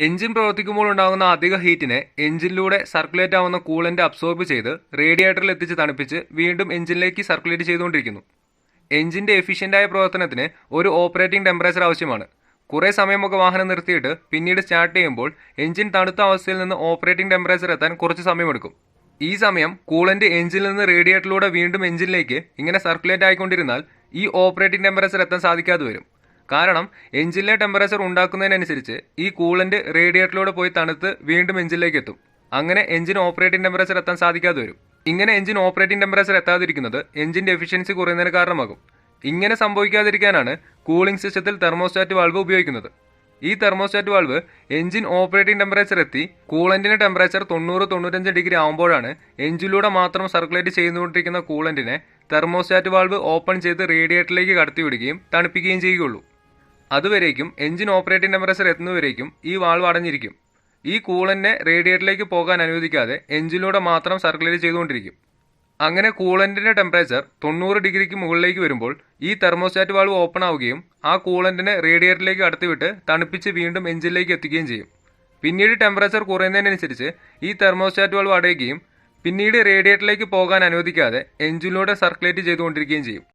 Engine പ്രവർത്തിക്കുമ്പോൾ ഉണ്ടാകുന്ന അധിക ഹീറ്റിനെ എഞ്ചിനിലൂടെ സർക്കുലേറ്റ് ആവുന്ന കൂളന്റ് അബ്സോർബ് ചെയ്ത് റേഡിയേറ്ററിൽ എത്തിച്ച് തണുപ്പിച്ച് വീണ്ടും എഞ്ചിനിലേക്ക് സർക്കുലേറ്റ് ചെയ്തുകൊണ്ടിരിക്കുന്നു. എഞ്ചിന്റെ എഫിഷ്യന്റായ പ്രവർത്തനത്തിന് ഒരു ഓപ്പറേറ്റിംഗ് ടെമ്പറേച്ചർ ആവശ്യമാണ്. കുറേ സമയമൊക്കെ വാഹനം നിർത്തിയിട്ട് പിന്നീട് സ്റ്റാർട്ട് ചെയ്യുമ്പോൾ എഞ്ചിൻ തണുത്ത അവസ്ഥയിൽ നിന്ന് ഓപ്പറേറ്റിംഗ് ടെമ്പറേച്ചർ എത്താൻ കുറച്ച് സമയമെടുക്കും. ഈ സമയം കൂളന്റ് എഞ്ചിനിൽ നിന്ന് റേഡിയേറ്ററിലൂടെ വീണ്ടും എഞ്ചിനിലേക്ക് ഇങ്ങനെ സർക്കുലേറ്റ് ആയിക്കൊണ്ടിരുന്നാൽ ഈ ഓപ്പറേറ്റിംഗ് ടെമ്പറേച്ചർ എത്താൻ സാധിക്കാതെ വരും. കാരണം എഞ്ചിനിലെ ടെമ്പറേച്ചർ ഉണ്ടാക്കുന്നതിനനുസരിച്ച് ഈ കൂളന്റ് റേഡിയേറ്ററിലൂടെ പോയി തണുത്ത് വീണ്ടും എഞ്ചിനിലേക്ക് എത്തും. അങ്ങനെ എഞ്ചിൻ ഓപ്പറേറ്റിംഗ് ടെമ്പറേച്ചർ എത്താൻ സാധിക്കാതെ വരും. ഇങ്ങനെ എഞ്ചിൻ ഓപ്പറേറ്റിംഗ് ടെമ്പറേച്ചർ എത്താതിരിക്കുന്നത് എഞ്ചിന്റെ എഫിഷ്യൻസി കുറയുന്നതിന് കാരണമാകും. ഇങ്ങനെ സംഭവിക്കാതിരിക്കാനാണ് കൂളിംഗ് സിസ്റ്റത്തിൽ തെർമോസ്റ്റാറ്റ് വാൾവ് ഉപയോഗിക്കുന്നത്. ഈ thermostat valve engine operating temperature എത്തി കൂളന്റിന്റെ ടെമ്പറേച്ചർ 90-95 ഡിഗ്രി ആകുമ്പോഴാണ് എഞ്ചിനിലൂടെ മാത്രം സർക്കുലേറ്റ് ചെയ്തുകൊണ്ടിരിക്കുന്ന കൂളന്റിനെ തെർമോസ്റ്റാറ്റ് വാൾവ് ഓപ്പൺ ചെയ്ത് റേഡിയേറ്ററിലേക്ക് കടത്തിവിടുകയും തണുപ്പിക്കുകയും ചെയ്യുകയുള്ളൂ. അതുവരേക്കും എഞ്ചിൻ ഓപ്പറേറ്റിംഗ് ടെമ്പറേച്ചർ എത്തുന്നവരേക്കും ഈ വാൾവ് അടഞ്ഞിരിക്കും. ഈ കൂളന്റിനെ റേഡിയേറ്ററിലേക്ക് പോകാൻ അനുവദിക്കാതെ എഞ്ചിനിലൂടെ മാത്രം സർക്കുലേറ്റ് ചെയ്തുകൊണ്ടിരിക്കും. അങ്ങനെ കൂളന്റിന്റെ ടെമ്പറേച്ചർ 90 ഡിഗ്രിക്ക് മുകളിലേക്ക് വരുമ്പോൾ ഈ തെർമോസ്റ്റാറ്റ് വാൾവ് ഓപ്പൺ ആവുകയും ആ കൂളന്റിനെ റേഡിയേറ്ററിലേക്ക് കടത്തിവിട്ട് തണുപ്പിച്ച് വീണ്ടും എഞ്ചിനിലേക്ക് എത്തിക്കുകയും ചെയ്യും. പിന്നീട് ടെമ്പറേച്ചർ കുറയുന്നതിനനുസരിച്ച് ഈ തെർമോസ്റ്റാറ്റ് വാൾവ് അടയുകയും പിന്നീട് റേഡിയേറ്ററിലേക്ക് പോകാൻ അനുവദിക്കാതെ എഞ്ചിനിലൂടെ സർക്കുലേറ്റ് ചെയ്തുകൊണ്ടിരിക്കുകയും ചെയ്യും.